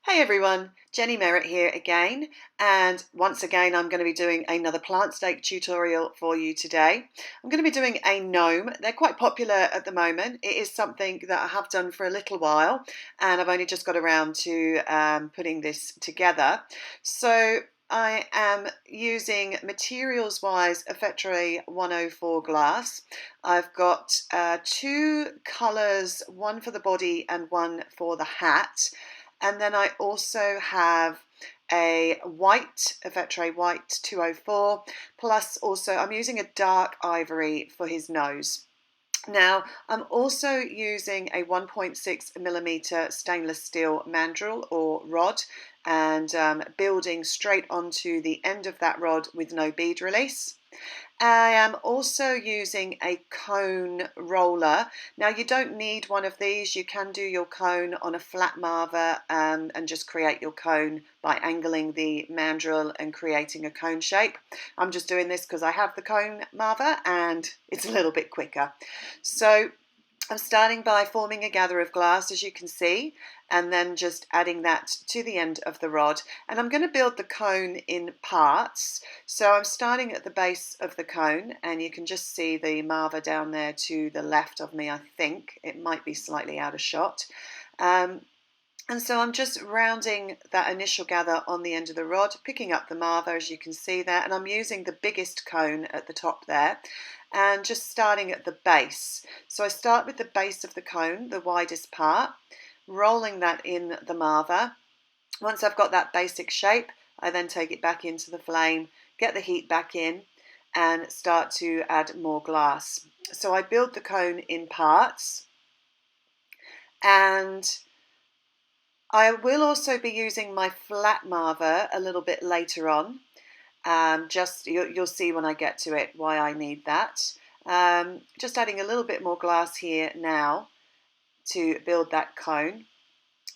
Hey everyone, Jenny Merritt here again, and once again I'm going to be doing another plant stake tutorial for you today. I'm going to be doing a gnome. They're quite popular at the moment. It is something that I have done for a little while, and I've only just got around to putting this together. So I am using materials-wise a Fetre 104 glass. I've got two colours, one for the body and one for the hat. And then I also have a Fetre white 204, plus also I'm using a dark ivory for his nose. Now, I'm also using a 1.6mm stainless steel mandrel or rod and building straight onto the end of that rod with no bead release. I am also using a cone roller. Now you don't need one of these. You can do your cone on a flat marver and just create your cone by angling the mandrel and creating a cone shape. I'm just doing this because I have the cone marver and it's a little bit quicker. So I'm starting by forming a gather of glass, as you can see, and then just adding that to the end of the rod. And I'm going to build the cone in parts. So I'm starting at the base of the cone, and you can just see the marver down there to the left of me, I think. It might be slightly out of shot. And so I'm just rounding that initial gather on the end of the rod, picking up the marver, as you can see there, and I'm using the biggest cone at the top there, and just starting at the base. So I start with the base of the cone, the widest part, rolling that in the marver. Once I've got that basic shape, I then take it back into the flame, get the heat back in, and start to add more glass. So I build the cone in parts, and I will also be using my flat marver a little bit later on. You'll see when I get to it why I need that. Just adding a little bit more glass here now to build that cone.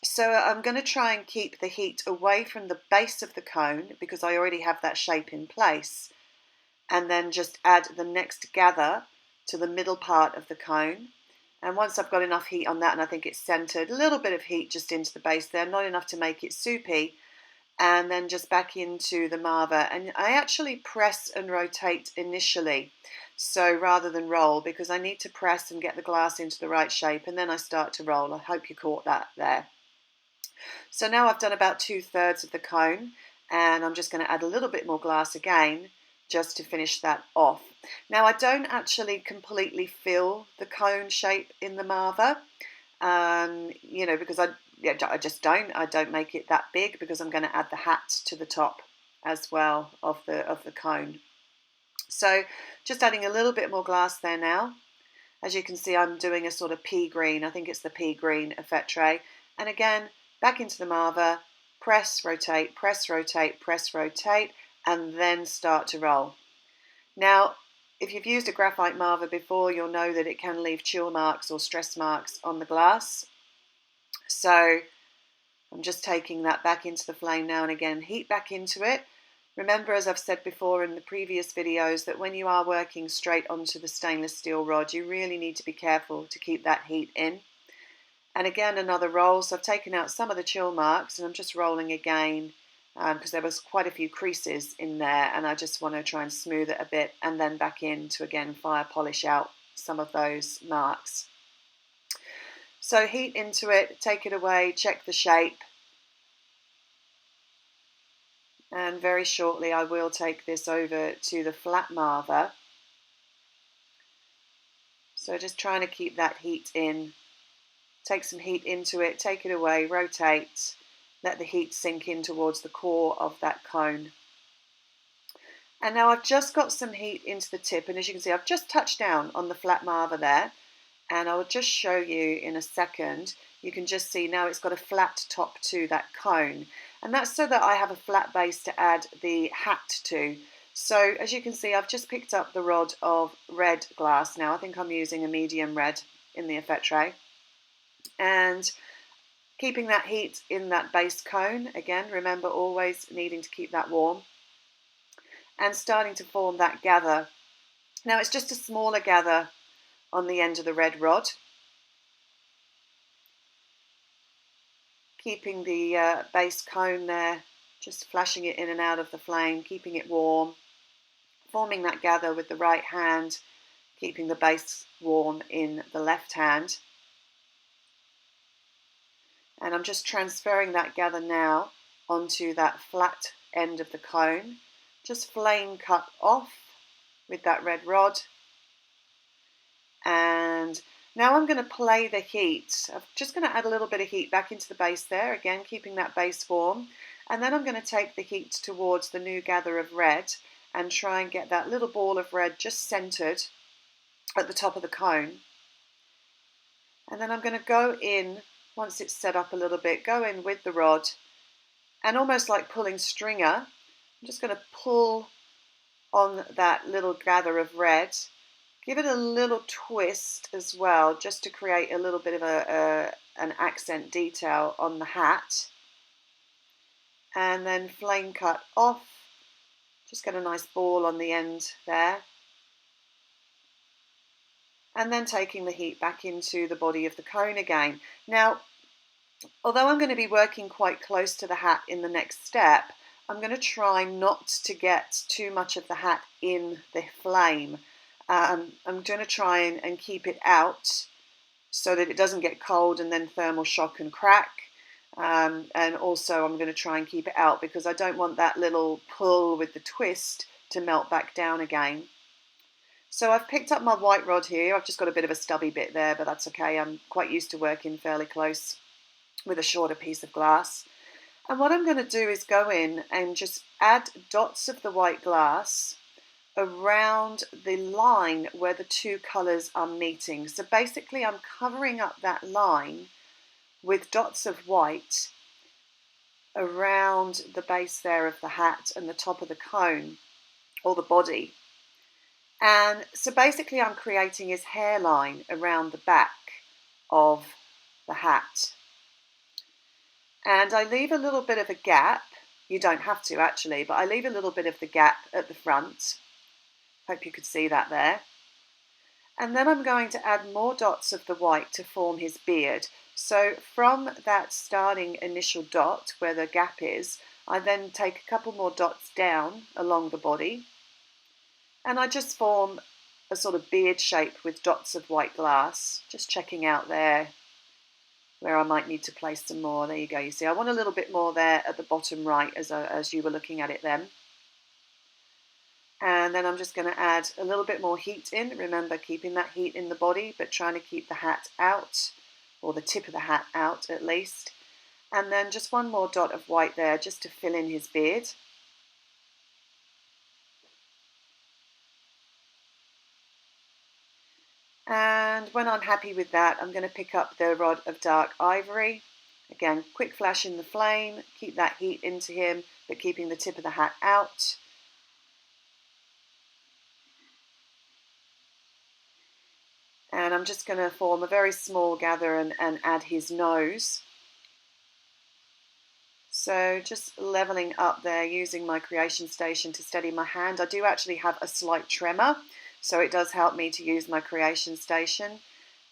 So I'm going to try and keep the heat away from the base of the cone because I already have that shape in place. And then just add the next gather to the middle part of the cone. And once I've got enough heat on that and I think it's centered, a little bit of heat just into the base there, not enough to make it soupy, and then just back into the marver. And I actually press and rotate initially, so rather than roll, because I need to press and get the glass into the right shape, and then I start to roll. I hope you caught that there. So now I've done about 2/3 of the cone, and I'm just going to add a little bit more glass again just to finish that off. Now I don't actually completely fill the cone shape in the marver, because I just don't. I don't make it that big because I'm going to add the hat to the top as well of the cone. So just adding a little bit more glass there now. As you can see, I'm doing a sort of pea green. I think it's the pea green Fetre. And again, back into the marver, press, rotate, press, rotate, press, rotate, and then start to roll. Now, if you've used a graphite marver before, you'll know that it can leave chill marks or stress marks on the glass. So I'm just taking that back into the flame now and again, heat back into it. Remember, as I've said before in the previous videos, that when you are working straight onto the stainless steel rod, you really need to be careful to keep that heat in. And again, another roll. So I've taken out some of the chill marks and I'm just rolling again because there was quite a few creases in there and I just want to try and smooth it a bit and then back in to again fire polish out some of those marks. So heat into it, take it away, check the shape. And very shortly I will take this over to the flat marver. So just trying to keep that heat in. Take some heat into it, take it away, rotate, let the heat sink in towards the core of that cone. And now I've just got some heat into the tip, and as you can see I've just touched down on the flat marver there, and I will just show you in a second. You can just see now it's got a flat top to that cone, and that's so that I have a flat base to add the hat to. So as you can see, I've just picked up the rod of red glass now. I think I'm using a medium red in the Fetre. And keeping that heat in that base cone, again, remember always needing to keep that warm, and starting to form that gather. Now it's just a smaller gather on the end of the red rod. keeping the base cone there, just flashing it in and out of the flame, keeping it warm, forming that gather with the right hand, keeping the base warm in the left hand. And I'm just transferring that gather now onto that flat end of the cone, just flame cut off with that red rod. And now I'm going to play the heat. I'm just going to add a little bit of heat back into the base there, again keeping that base warm. And then I'm going to take the heat towards the new gather of red and try and get that little ball of red just centered at the top of the cone. And then I'm going to go in, once it's set up a little bit, go in with the rod and almost like pulling stringer, I'm just going to pull on that little gather of red, give it a little twist as well, just to create a little bit of an accent detail on the hat. And then flame cut off, just get a nice ball on the end there. And then taking the heat back into the body of the cone again. Now, although I'm going to be working quite close to the hat in the next step, I'm going to try not to get too much of the hat in the flame. I'm going to try and keep it out so that it doesn't get cold and then thermal shock and crack. And also I'm going to try and keep it out because I don't want that little pull with the twist to melt back down again. So I've picked up my white rod here. I've just got a bit of a stubby bit there, but that's okay. I'm quite used to working fairly close with a shorter piece of glass. And what I'm going to do is go in and just add dots of the white glass around the line where the two colours are meeting. So basically I'm covering up that line with dots of white around the base there of the hat and the top of the cone or the body. And so basically I'm creating his hairline around the back of the hat. And I leave a little bit of a gap. You don't have to actually, but I leave a little bit of the gap at the front. Hope you could see that there. And then I'm going to add more dots of the white to form his beard. So from that starting initial dot where the gap is, I then take a couple more dots down along the body. And I just form a sort of beard shape with dots of white glass, just checking out there where I might need to place some more. There you go. You see, I want a little bit more there at the bottom right as you were looking at it then. And then I'm just going to add a little bit more heat in. Remember, keeping that heat in the body, but trying to keep the hat out, or the tip of the hat out at least. And then just one more dot of white there just to fill in his beard. And when I'm happy with that, I'm going to pick up the rod of dark ivory. Again, quick flash in the flame, keep that heat into him, but keeping the tip of the hat out. And I'm just going to form a very small gather and add his nose. So just leveling up there using my creation station to steady my hand. I do actually have a slight tremor, so it does help me to use my creation station.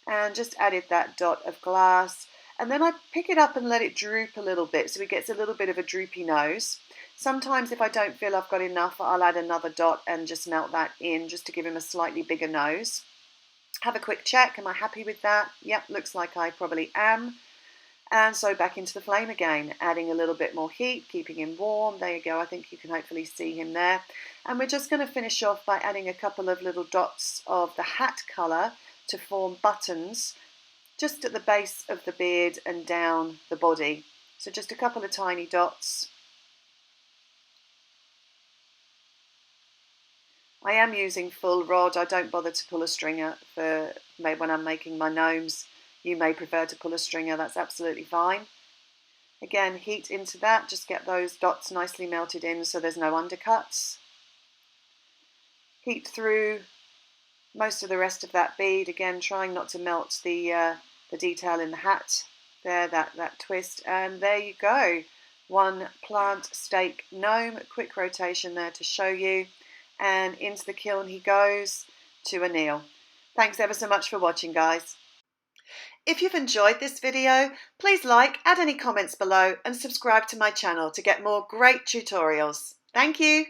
And just added that dot of glass. And then I pick it up and let it droop a little bit so he gets a little bit of a droopy nose. Sometimes if I don't feel I've got enough, I'll add another dot and just melt that in just to give him a slightly bigger nose. Have a quick check. Am I happy with that? Yep, looks like I probably am. And so back into the flame again, adding a little bit more heat, keeping him warm. There you go. I think you can hopefully see him there. And we're just going to finish off by adding a couple of little dots of the hat colour to form buttons just at the base of the beard and down the body. So just a couple of tiny dots. I am using full rod. I don't bother to pull a stringer for when I'm making my gnomes. You may prefer to pull a stringer, that's absolutely fine. Again, heat into that, just get those dots nicely melted in so there's no undercuts. Heat through most of the rest of that bead, again trying not to melt the detail in the hat. There, that twist, and there you go. One plant stake gnome, quick rotation there to show you. And into the kiln he goes to anneal. Thanks ever so much for watching, guys. If you've enjoyed this video, please like, add any comments below and subscribe to my channel to get more great tutorials. Thank you.